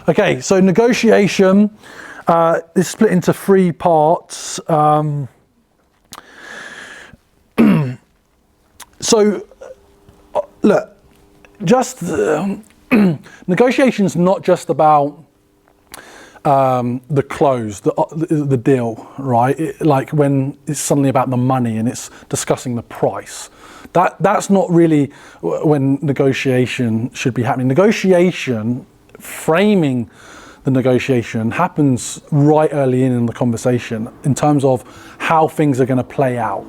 Okay, so negotiation is split into three parts. So, look, just negotiation's not just about the close, the deal, right? Like when it's suddenly about the money and it's discussing the price. That's not really when negotiation should be happening. Negotiation, framing the negotiation happens right early in the conversation in terms of how things are going to play out.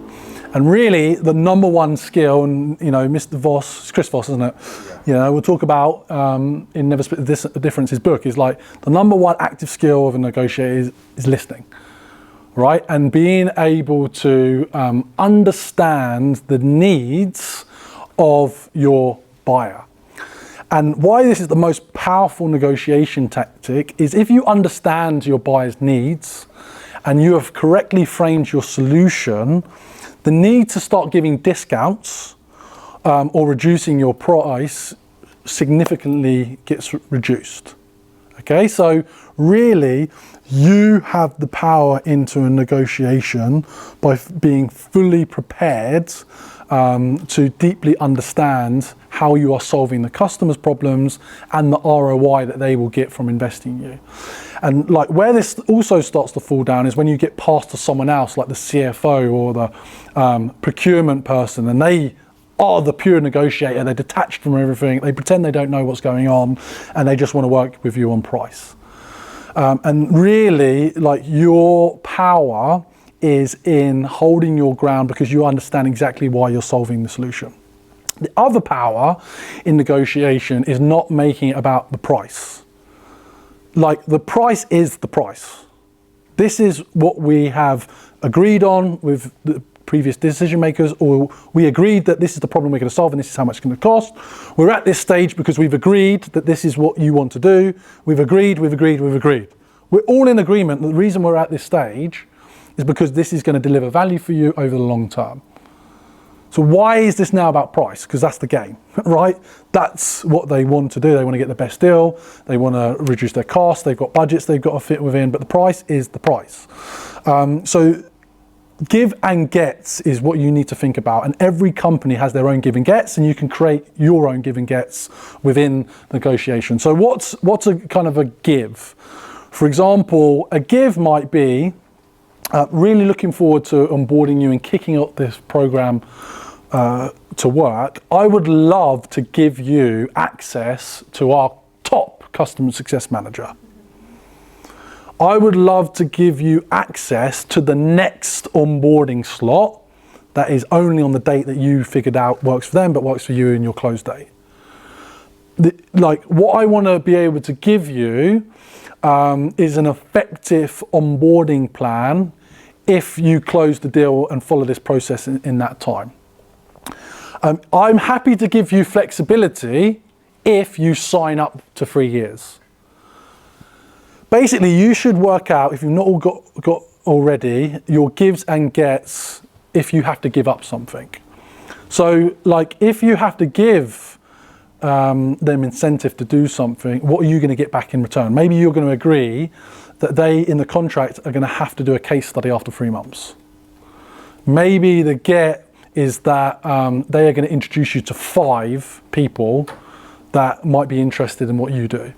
And really, the number one skill, and Mr. Voss, it's Chris Voss, isn't it? Yeah. We'll talk about in Never Split the Difference, his book, is like the number one active skill of a negotiator is listening, right? And being able to understand the needs of your buyer. And why this is the most powerful negotiation tactic is if you understand your buyer's needs and you have correctly framed your solution, the need to start giving discounts or reducing your price significantly gets reduced. Okay, so really you have the power into a negotiation by being fully prepared to deeply understand how you are solving the customer's problems and the ROI that they will get from investing in you. And like where this also starts to fall down is when you get passed to someone else, like the CFO or the procurement person, and they are the pure negotiator. They're detached from everything. They pretend they don't know what's going on, and they just want to work with you on price. And really, like your power is in holding your ground because you understand exactly why you're solving the solution. The other power in negotiation is not making it about the price. Like the price is the price. This is what we have agreed on with the previous decision makers, or we agreed that this is the problem we're going to solve and this is how much it's going to cost. We're at this stage because we've agreed that this is what you want to do. We've agreed. We're all in agreement. The reason we're at this stage is because this is going to deliver value for you over the long term. So why is this now about price? Because that's the game, right? That's what they want to do. They want to get the best deal. They want to reduce their costs. They've got budgets they've got to fit within, but the price is the price. So give and gets is what you need to think about. And every company has their own give and gets, and you can create your own give and gets within negotiation. So what's a kind of a give? For example, a give might be really looking forward to onboarding you and kicking up this program to work. I would love to give you access to our top customer success manager. I would love to give you access to the next onboarding slot that is only on the date that you figured out works for them, but works for you in your close date. Like what I want to be able to give you is an effective onboarding plan if you close the deal and follow this process in that time. I'm happy to give you flexibility if you sign up to 3 years. Basically, you should work out, if you've not all got already, your gives and gets if you have to give up something. So like if you have to give them incentive to do something, what are you going to get back in return? Maybe you're going to agree that they, in the contract, are going to have to do a case study after 3 months. Maybe the get is that they are going to introduce you to 5 people that might be interested in what you do.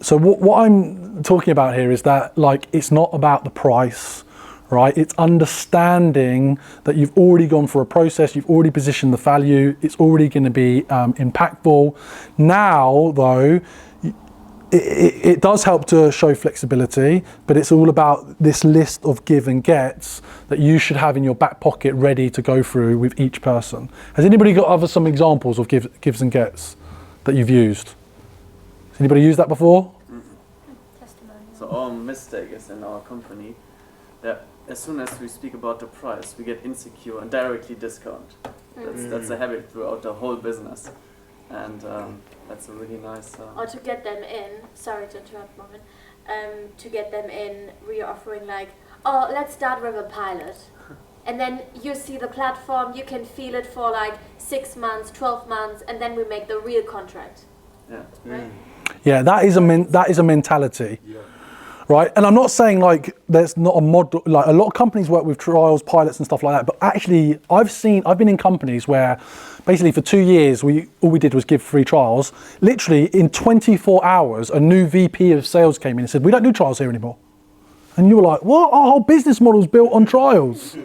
So what I'm talking about here is that like it's not about the price, right? It's understanding that you've already gone for a process, you've already positioned the value, it's already going to be impactful. Now, though, it does help to show flexibility, but it's all about this list of give and gets that you should have in your back pocket ready to go through with each person. Has anybody got some examples of gives and gets that you've used? Has anybody used that before? So our mistake is in our company that as soon as we speak about the price, we get insecure and directly discount. That's a habit throughout the whole business. And that's a really nice... Or to get them in, sorry to interrupt, Marvin, to get them in, we are offering like, oh, let's start with a pilot. And then you see the platform, you can feel it for like 6 months, 12 months, and then we make the real contract. Yeah. Right? Yeah, that is a mentality. Yeah. Right, and I'm not saying like there's not a model. Like a lot of companies work with trials, pilots, and stuff like that. But actually, I've been in companies where, basically, for 2 years, all we did was give free trials. Literally, in 24 hours, a new VP of sales came in and said, "We don't do trials here anymore." And you were like, "What? Our whole business model's built on trials.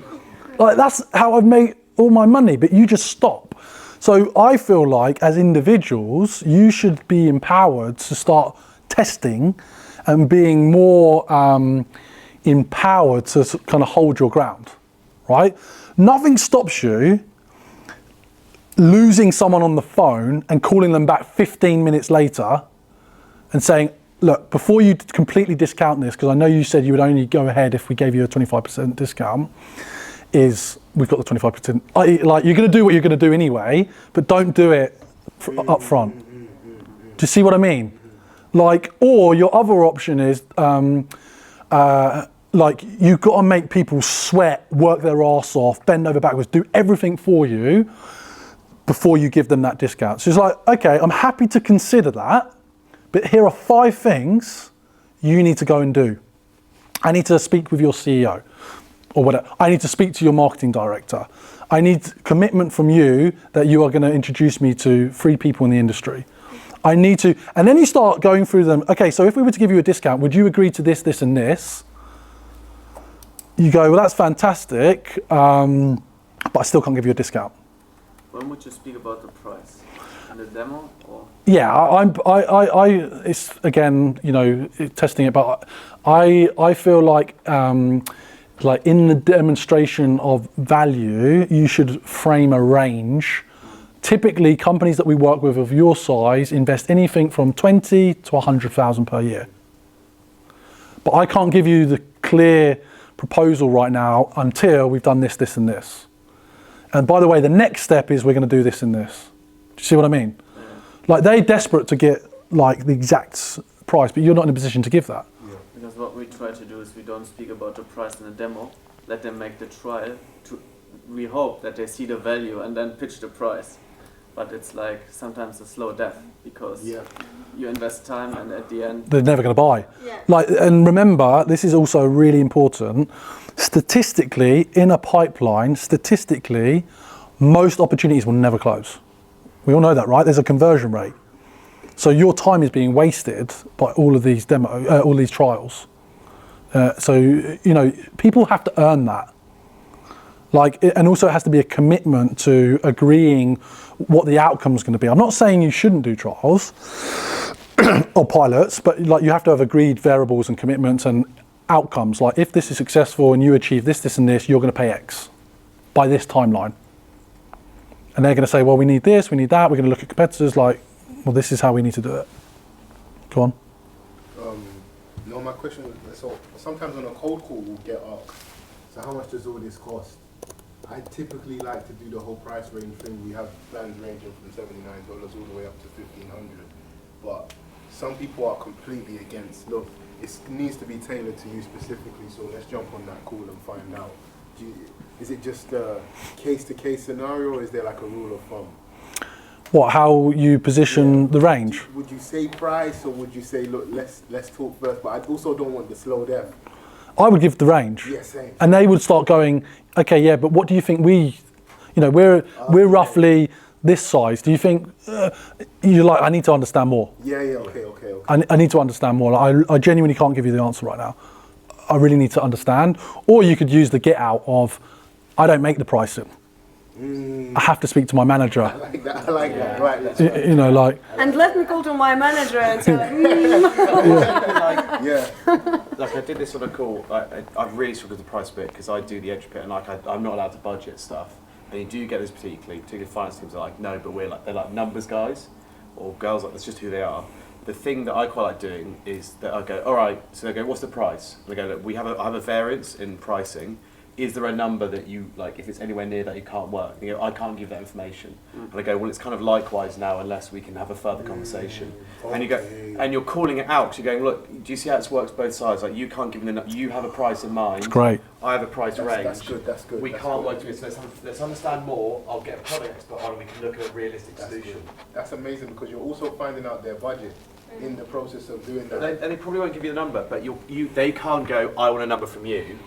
Like that's how I've made all my money." But you just stop. So I feel like, as individuals, you should be empowered to start testing and being more empowered to kind of hold your ground, right? Nothing stops you losing someone on the phone and calling them back 15 minutes later and saying, "Look, before you completely discount this, because I know you said you would only go ahead if we gave you a 25% discount, we've got the 25%. Like, you're going to do what you're going to do anyway, but don't do it up front." Do you see what I mean? Like, or your other option is, like, you've got to make people sweat, work their arse off, bend over backwards, do everything for you before you give them that discount. So it's like, okay, I'm happy to consider that, but here are 5 things you need to go and do. I need to speak with your CEO or whatever. I need to speak to your marketing director. I need commitment from you that you are going to introduce me to 3 people in the industry. I need to, and then you start going through them. Okay, so if we were to give you a discount, would you agree to this, this, and this? You go, well, that's fantastic, but I still can't give you a discount. When would you speak about the price? In the demo, or? Yeah, it's again, you know, testing it, but I feel like in the demonstration of value, you should frame a range. Typically, companies that we work with of your size invest anything from 20 to 100,000 per year. But I can't give you the clear proposal right now until we've done this, this, and this. And by the way, the next step is we're going to do this and this. Do you see what I mean? Yeah. Like, they're desperate to get like the exact price, but you're not in a position to give that. Yeah. Because what we try to do is we don't speak about the price in the demo. Let them make the trial. We hope that they see the value and then pitch the price. But it's like sometimes a slow death because you invest time and at the end they're never going to buy. Yeah. Like, and remember, this is also really important. Statistically, in a pipeline, most opportunities will never close. We all know that, right? There's a conversion rate. So your time is being wasted by all of these all these trials. So, you know, people have to earn that. Like, and also it has to be a commitment to agreeing what the outcome is going to be. I'm not saying you shouldn't do trials or pilots, but like, you have to have agreed variables and commitments and outcomes. Like, if this is successful and you achieve this, this, and this, you're going to pay X by this timeline. And they're going to say, well, we need this, we need that. We're going to look at competitors. Like, well, this is how we need to do it. Go on. No, my question is, so sometimes on a cold call we'll get asked, so how much does all this cost? I typically like to do the whole price range thing. We have plans ranging from $79 all the way up to $1,500. But some people are completely against, look, it needs to be tailored to you specifically, so let's jump on that call and find out. Is it just a case-to-case scenario, or is there like a rule of thumb? What, how you position the range? Would you say price, or would you say, look, let's talk first, but I also don't want the slow death. I would give the range. Yeah, same. And they would start going, okay, yeah, but what do you think we're roughly this size. Do you think, you're like, I need to understand more. Yeah, okay. I need to understand more. Like, I genuinely can't give you the answer right now. I really need to understand. Or you could use the get out of, I don't make the pricing. I have to speak to my manager. I like that, right. That's right. You know, like. And let me call to my manager and say, Like, I did this on a call. I've really struggled with the price bit because I do the entry bit and like I'm not allowed to budget stuff. And you do get this particularly finance teams are like, no, but they're like numbers guys or girls, like that's just who they are. The thing that I quite like doing is that I go, all right, so they go, what's the price? And they go, look, I have a variance in pricing. Is there a number that you, like, if it's anywhere near that, you can't work? And you go, I can't give that information. And I go, well, it's kind of likewise now unless we can have a further conversation. And you go, and you're calling it out, because you're going, look, do you see how it works both sides? Like, you can't give me you have a price in mind. It's great. I have a price range. That's good. We can't work together, so let's understand more. I'll get a product expert on and we can look at a realistic solution. That's amazing because you're also finding out their budget. in the process of doing And that. they probably won't give you the number, but they can't go, I want a number from you,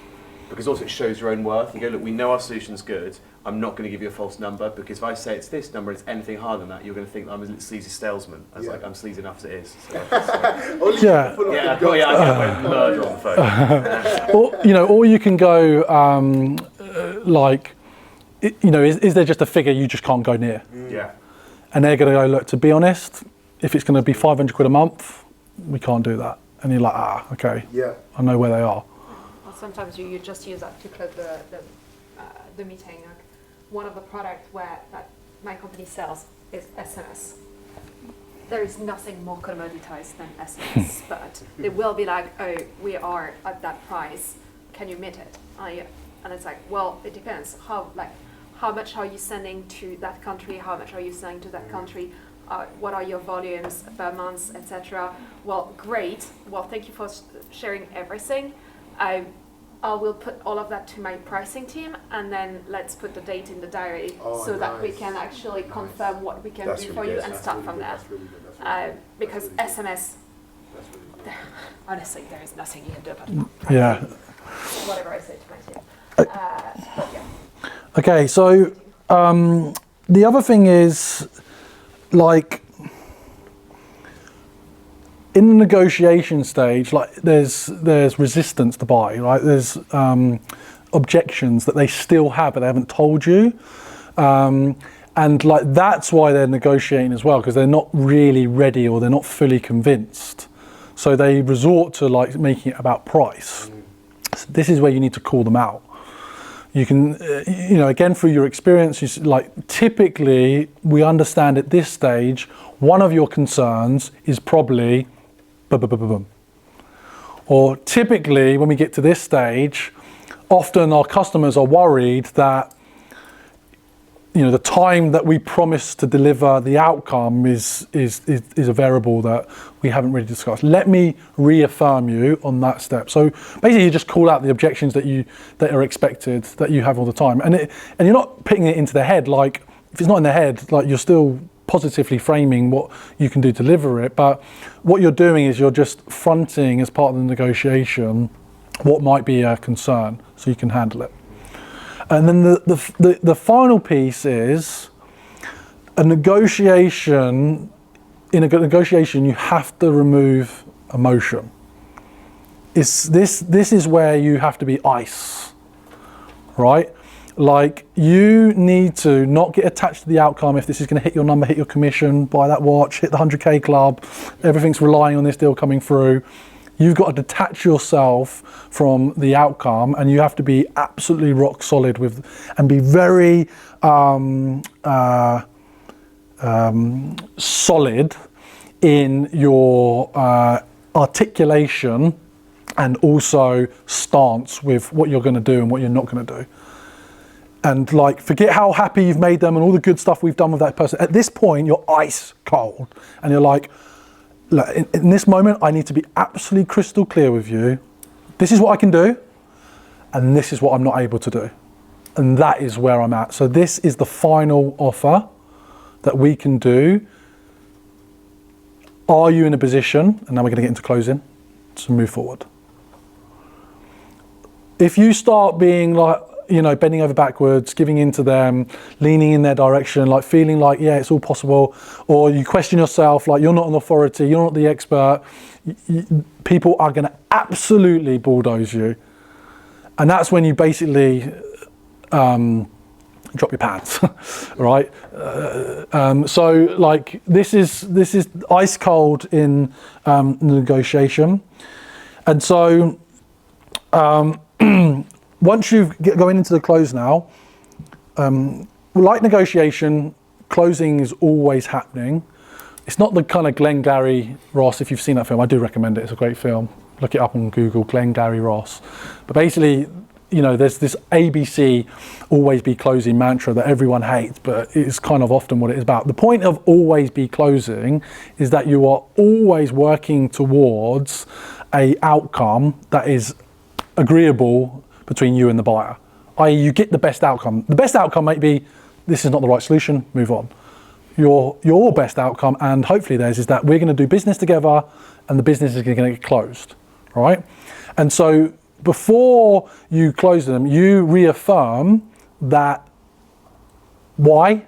because also it shows your own worth. You go, look, we know our solution's good. I'm not going to give you a false number, because if I say it's this number, it's anything higher than that, you're going to think I'm a sleazy salesman. I was like, I'm sleazy enough as it is. So, Only Yeah. you can pull off yeah, the I job. get murder on the phone. Or you can go is there just a figure you just can't go near? Yeah. And they're going to go, look, to be honest, if it's going to be 500 quid a month, we can't do that. And you're like, okay, Yeah. I know where they are. Or sometimes you just use that to close the meeting. Like one of the products that my company sells is SMS. There is nothing more commoditized than SMS, but they will be like, oh, we are at that price. Can you meet it? And it's like, well, it depends. How much are you sending to that country? How much are you sending to that country? What are your volumes per month, etc. Well, great. Well, thank you for sharing everything. I will put all of that to my pricing team, and then let's put the date in the diary so that we can actually confirm what we can That's do really for you good. and start from there. That's really good. That's really good. Because That's really good. SMS, That's really good. honestly, there is nothing you can do about Yeah. whatever I say to my team. But yeah. Okay, so the other thing is, like, in the negotiation stage, like there's resistance to buy, right? There's objections that they still have, but they haven't told you. And like that's why they're negotiating as well, because they're not really ready or they're not fully convinced. So they resort to like making it about price. So this is where you need to call them out. You can, again, through your experience, like typically we understand at this stage, one of your concerns is probably or typically when we get to this stage, often our customers are worried that the time that we promise to deliver the outcome is a variable that we haven't really discussed. Let me reaffirm you on that step. So basically, you just call out the objections that are expected, that you have all the time, and you're not putting it into their head. Like if it's not in their head, like you're still positively framing what you can do to deliver it. But what you're doing is you're just fronting as part of the negotiation what might be a concern, so you can handle it. And then the final piece is a negotiation. In a negotiation, you have to remove emotion. This is where you have to be ice, right? Like you need to not get attached to the outcome. If this is going to hit your number, hit your commission, buy that watch, hit the 100K club, everything's relying on this deal coming through. You've got to detach yourself from the outcome, and you have to be absolutely rock solid and be very solid in your articulation and also stance with what you're going to do and what you're not going to do. And like, forget how happy you've made them and all the good stuff we've done with that person. At this point, you're ice cold, and you're like, look, in this moment, I need to be absolutely crystal clear with you. This is what I can do, and this is what I'm not able to do. And that is where I'm at. So this is the final offer that we can do. Are you in a position, and now we're going to get into closing, to move forward? If you start being like, bending over backwards, giving in to them, leaning in their direction, like feeling like, yeah, it's all possible, or you question yourself, like you're not an authority, you're not the expert, people are going to absolutely bulldoze you. And that's when you basically drop your pants, right? So like this is ice cold in negotiation. And so once you've going into the close now, like negotiation, closing is always happening. It's not the kind of Glengarry Ross. If you've seen that film, I do recommend it. It's a great film. Look it up on Google, Glengarry Ross. But basically, there's this ABC always be closing mantra that everyone hates, but it's kind of often what it is about. The point of always be closing is that you are always working towards a outcome that is agreeable between you and the buyer, i.e. you get the best outcome. The best outcome might be, this is not the right solution, move on. your best outcome, and hopefully theirs, is that we're going to do business together and the business is going to get closed, right? And so before you close them, you reaffirm that why,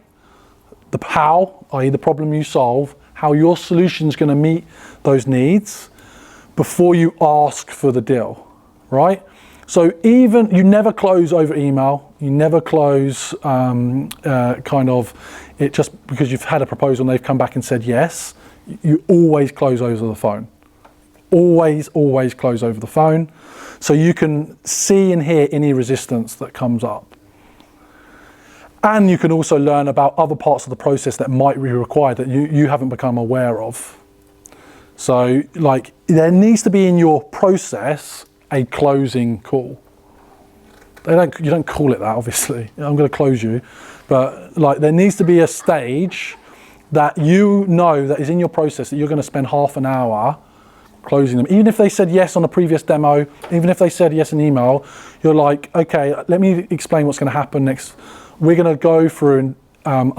the how, i.e. the problem you solve, how your solution is going to meet those needs before you ask for the deal, right? So you never close over email, you never close kind of it just because you've had a proposal and they've come back and said yes. You always close over the phone. Always close over the phone, so you can see and hear any resistance that comes up. And you can also learn about other parts of the process that might be required that you haven't become aware of. So like there needs to be in your process a closing call. You don't call it that, obviously. I'm going to close you, but like there needs to be a stage that you know that is in your process that you're going to spend half an hour closing them. Even if they said yes on a previous demo, even if they said yes in email, you're like, okay, let me explain what's going to happen next. We're going to go through and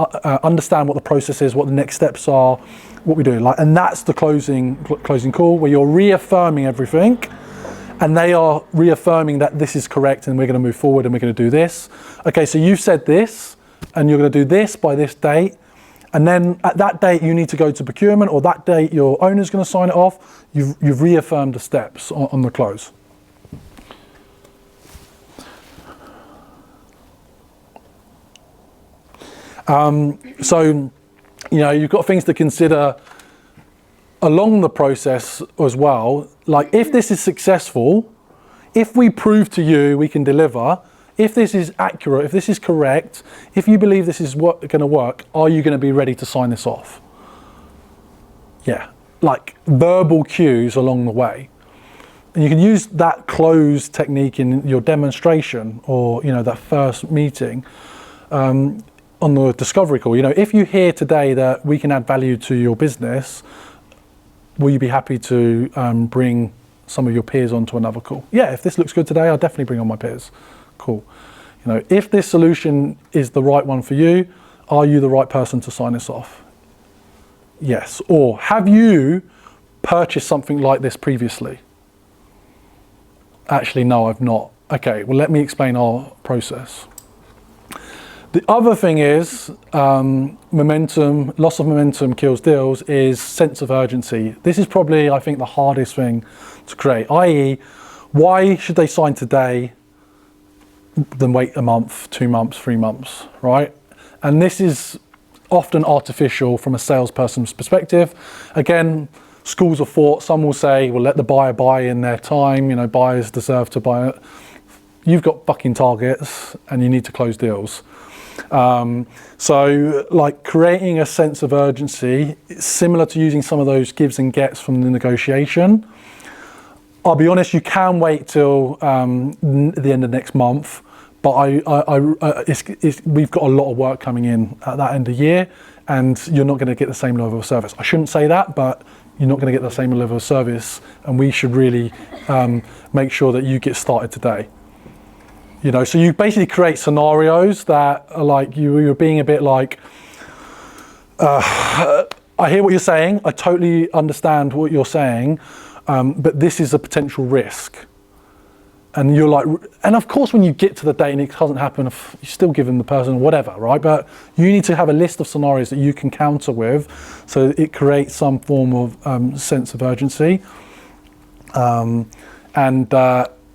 understand what the process is, what the next steps are, what we do. And that's the closing call where you're reaffirming everything, and they are reaffirming that this is correct and we're going to move forward and we're going to do this. Okay, so you've said this and you're going to do this by this date. And then at that date, you need to go to procurement, or that date, your owner's going to sign it off. You've reaffirmed the steps on the close. So, you've got things to consider along the process as well. Like if this is successful, if we prove to you we can deliver, if this is accurate, if this is correct, if you believe this is going to work, are you going to be ready to sign this off? Yeah, like verbal cues along the way. And you can use that close technique in your demonstration or, that first meeting on the discovery call. If you hear today that we can add value to your business, will you be happy to bring some of your peers onto another call? Yeah, if this looks good today, I'll definitely bring on my peers. Cool. If this solution is the right one for you, are you the right person to sign this off? Yes. Or have you purchased something like this previously? Actually, no, I've not. Okay, well, let me explain our process. The other thing is momentum, loss of momentum kills deals, is sense of urgency. This is probably, I think, the hardest thing to create, i.e., why should they sign today than wait a month, 2 months, 3 months, right? And this is often artificial from a salesperson's perspective. Again, schools of thought, some will say, well, let the buyer buy in their time, buyers deserve to buy it. You've got fucking targets and you need to close deals. So like creating a sense of urgency, it's similar to using some of those gives and gets from the negotiation. I'll be honest, you can wait till the end of next month, but we've got a lot of work coming in at that end of year, and you're not going to get the same level of service. I shouldn't say that, but you're not going to get the same level of service, and we should really make sure that you get started today. So you basically create scenarios that are like you're being a bit like, I hear what you're saying, I totally understand what you're saying, but this is a potential risk. And you're like, and of course when you get to the date and it doesn't happen, you still give them the person whatever, right? But you need to have a list of scenarios that you can counter with, so it creates some form of sense of urgency.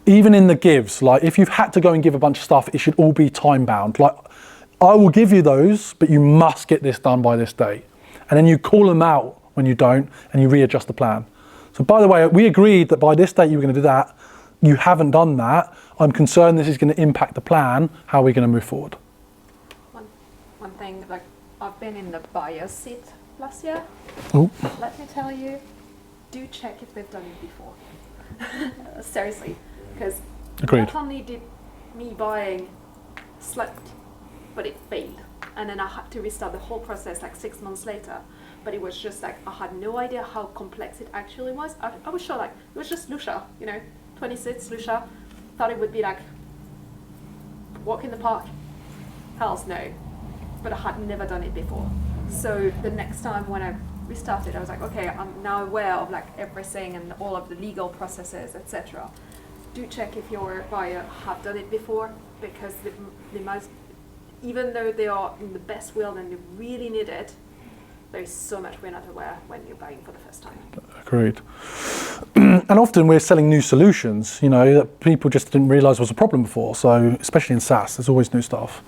Even in the gives, like if you've had to go and give a bunch of stuff, it should all be time bound. Like I will give you those, but you must get this done by this date. And then you call them out when you don't, and you readjust the plan. So by the way, we agreed that by this date you were going to do that. You haven't done that. I'm concerned this is going to impact the plan. How are we going to move forward? One thing, like I've been in the buyer's seat last year. Oh. Let me tell you, do check if they've done it before. Seriously, because not only did me buying slipped, but it failed, and then I had to restart the whole process like 6 months later. But it was just like I had no idea how complex it actually was. I was sure like it was just Lucia, 26 Lucia. Thought it would be like walk in the park. Hells no. But I had never done it before. So the next time when I restarted, I was like, okay, I'm now aware of like everything and all of the legal processes, etc. Do check if your buyer have done it before, because they might, even though they are in the best will and they really need it, there is so much we're not aware when you're buying for the first time. Agreed. And often we're selling new solutions, that people just didn't realise was a problem before. So especially in SaaS, there's always new stuff.